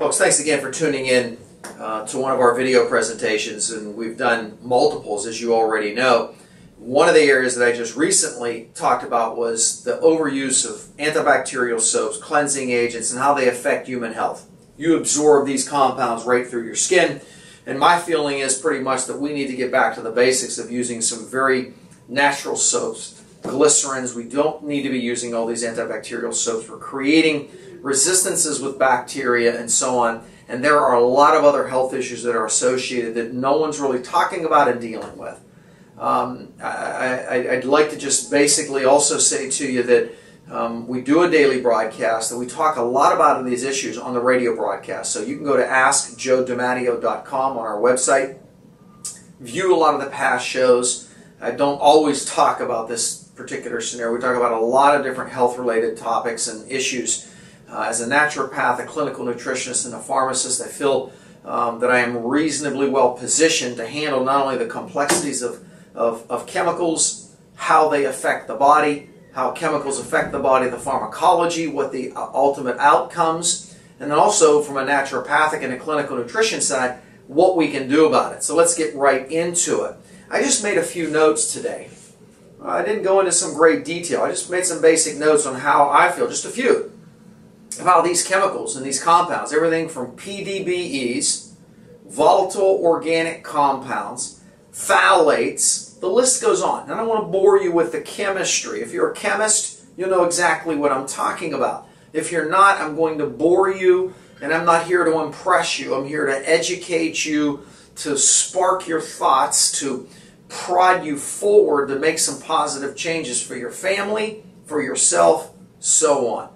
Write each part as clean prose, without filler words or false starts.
Folks, thanks again for tuning in to one of our video presentations, and we've done multiples, as you already know. One of the areas that I just recently talked about was the overuse of antibacterial soaps, cleansing agents, and how they affect human health. You absorb these compounds right through your skin, and my feeling is pretty much that we need to get back to the basics of using some very natural soaps, glycerins. We don't need to be using all these antibacterial soaps. We're creating resistances with bacteria and so on, and there are a lot of other health issues that are associated that no one's really talking about and dealing with. I'd like to just basically also say to you that we do a daily broadcast, and we talk a lot about these issues on the radio broadcast. So you can go to AskJoeDiMatteo.com on our website, view a lot of the past shows. I don't always talk about this particular scenario. We talk about a lot of different health-related topics and issues. As a naturopath, a clinical nutritionist, and a pharmacist, I feel that I am reasonably well positioned to handle not only the complexities of chemicals, how they affect the body, how chemicals affect the body, the pharmacology, what the ultimate outcomes, and then also from a naturopathic and a clinical nutrition side, what we can do about it. So let's get right into it. I just made a few notes today. I didn't go into some great detail. I just made some basic notes on how I feel, just a few, about these chemicals and these compounds, everything from PDBEs, volatile organic compounds, phthalates, the list goes on. And I don't want to bore you with the chemistry. If you're a chemist, you'll know exactly what I'm talking about. If you're not, I'm going to bore you, and I'm not here to impress you. I'm here to educate you, to spark your thoughts, to prod you forward to make some positive changes for your family, for yourself, so on.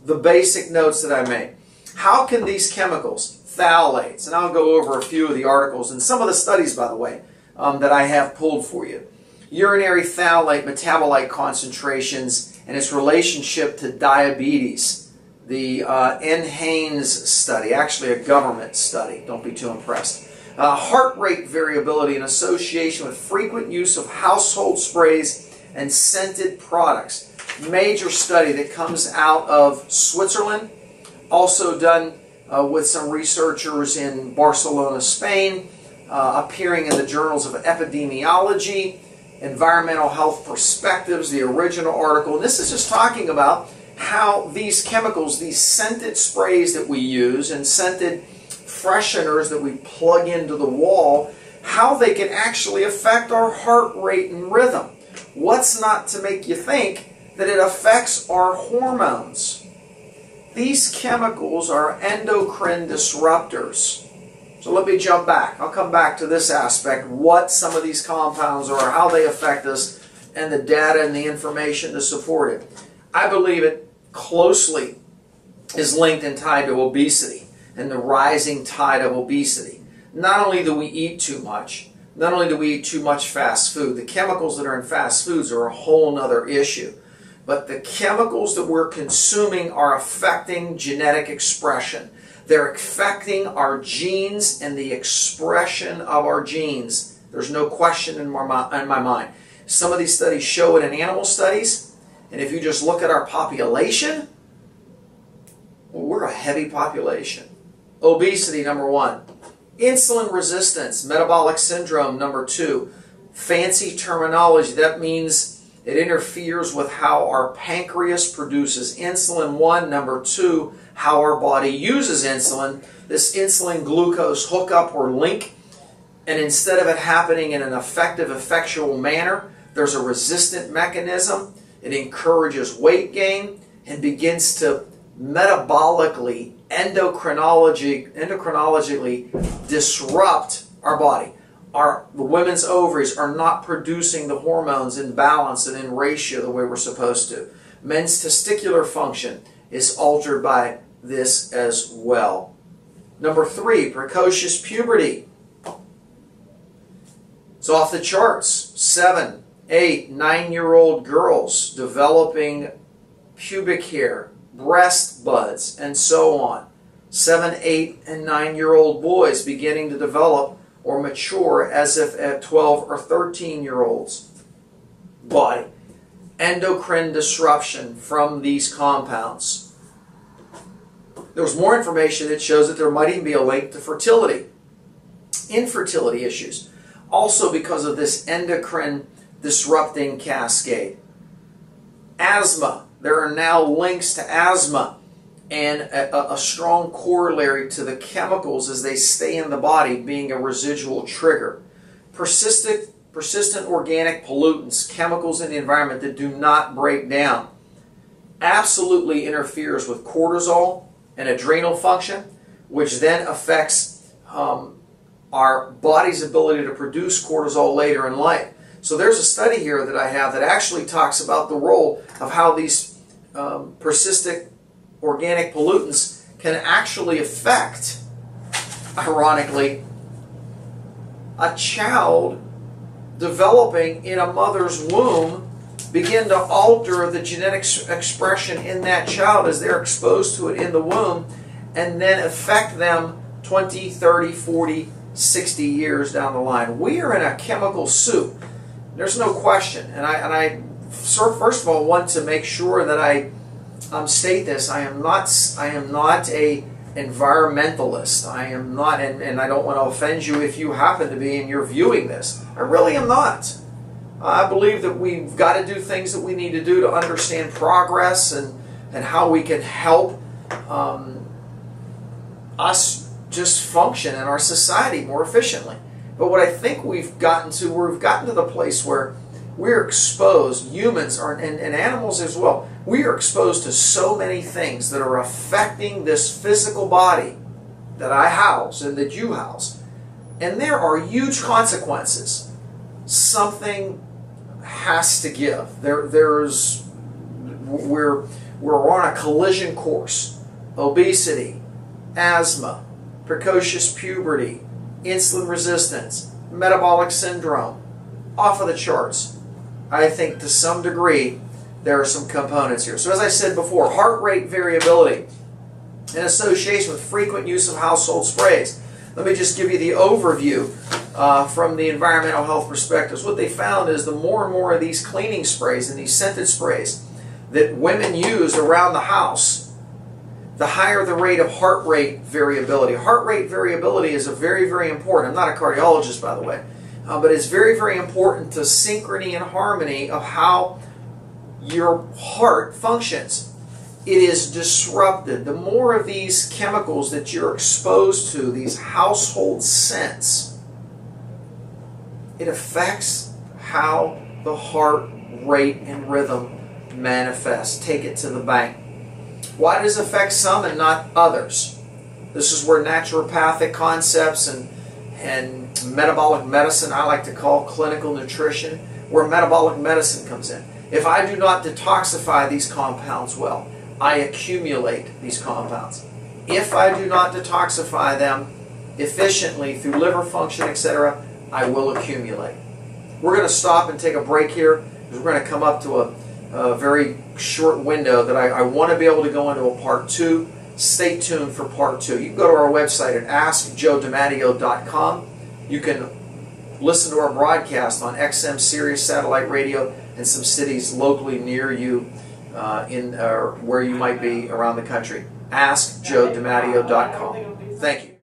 The basic notes that I made. How can these chemicals, phthalates, and I'll go over a few of the articles and some of the studies, by the way, that I have pulled for you. Urinary phthalate metabolite concentrations and its relationship to diabetes. The Haynes study, actually a government study, don't be too impressed. Heart rate variability in association with frequent use of household sprays and scented products. Major study that comes out of Switzerland, also done with some researchers in Barcelona, Spain, appearing in the journals of epidemiology, environmental health perspectives, the original article. And this is just talking about how these chemicals, these scented sprays that we use and scented fresheners that we plug into the wall, how they can actually affect our heart rate and rhythm. What's not to make you think that it affects our hormones? These chemicals are endocrine disruptors. So let me jump back. I'll come back to this aspect, what some of these compounds are, how they affect us, and the data and the information to support it. I believe it closely is linked and tied to obesity and the rising tide of obesity. Not only do we eat too much, not only do we eat too much fast food, the chemicals that are in fast foods are a whole other issue. But the chemicals that we're consuming are affecting genetic expression. They're affecting our genes and the expression of our genes. There's no question in my mind. Some of these studies show it in animal studies, and if you just look at our population, well, we're a heavy population. Obesity, number one. Insulin resistance, metabolic syndrome, number two. Fancy terminology, that means it interferes with how our pancreas produces insulin, one. Number two, how our body uses insulin. This insulin glucose hookup or link, and instead of it happening in an effective, effectual manner, there's a resistant mechanism. It encourages weight gain and begins to metabolically, endocrinologically disrupt our body. The women's ovaries are not producing the hormones in balance and in ratio the way we're supposed to. Men's testicular function is altered by this as well. Number three, precocious puberty. It's off the charts. 7, 8, 9-year-old girls developing pubic hair, breast buds, and so on. 7, 8, and 9-year-old boys beginning to develop or mature as if at 12 or 13-year-olds' body. Endocrine disruption from these compounds. There's more information that shows that there might even be a link to fertility, infertility issues, also because of this endocrine disrupting cascade. Asthma. There are now links to asthma and a strong corollary to the chemicals as they stay in the body being a residual trigger. Persistent organic pollutants, chemicals in the environment that do not break down, absolutely interferes with cortisol and adrenal function, which then affects our body's ability to produce cortisol later in life. So there's a study here that I have that actually talks about the role of how these persistent organic pollutants can actually affect, ironically, a child developing in a mother's womb, begin to alter the genetic expression in that child as they're exposed to it in the womb, and then affect them 20, 30, 40, 60 years down the line. We are in a chemical soup. There's no question. And I first of all want to make sure that I state this. I am not a environmentalist. I am not, and I don't want to offend you if you happen to be and you're viewing this. I really am not. I believe that we've got to do things that we need to do to understand progress and how we can help us just function in our society more efficiently. But what I think we've gotten to the place where we're exposed, humans are, and animals as well, we are exposed to so many things that are affecting this physical body that I house and that you house. And there are huge consequences. Something has to give. We're on a collision course. Obesity, asthma, precocious puberty, insulin resistance, metabolic syndrome, off of the charts. I think to some degree there are some components here. So as I said before, heart rate variability in association with frequent use of household sprays. Let me just give you the overview from the environmental health perspectives. What they found is the more and more of these cleaning sprays and these scented sprays that women use around the house, the higher the rate of heart rate variability. Heart rate variability is very, very important. I'm not a cardiologist, by the way, but it's very, very important to synchrony and harmony of how your heart functions. It is disrupted. The more of these chemicals that you're exposed to, these household scents, it affects how the heart rate and rhythm manifests. Take it to the bank. Why does it affect some and not others? This is where naturopathic concepts and metabolic medicine, I like to call clinical nutrition, where metabolic medicine comes in. If I do not detoxify these compounds well, I accumulate these compounds. If I do not detoxify them efficiently through liver function, etc., I will accumulate. We're going to stop and take a break here because we're going to come up to a very short window that I want to be able to go into a part 2. Stay tuned for part 2. You can go to our website at askjoedimatteo.com. You can listen to our broadcast on XM Sirius satellite radio in some cities locally near you, where you might be around the country. AskJoedimatteo.com. Thank you.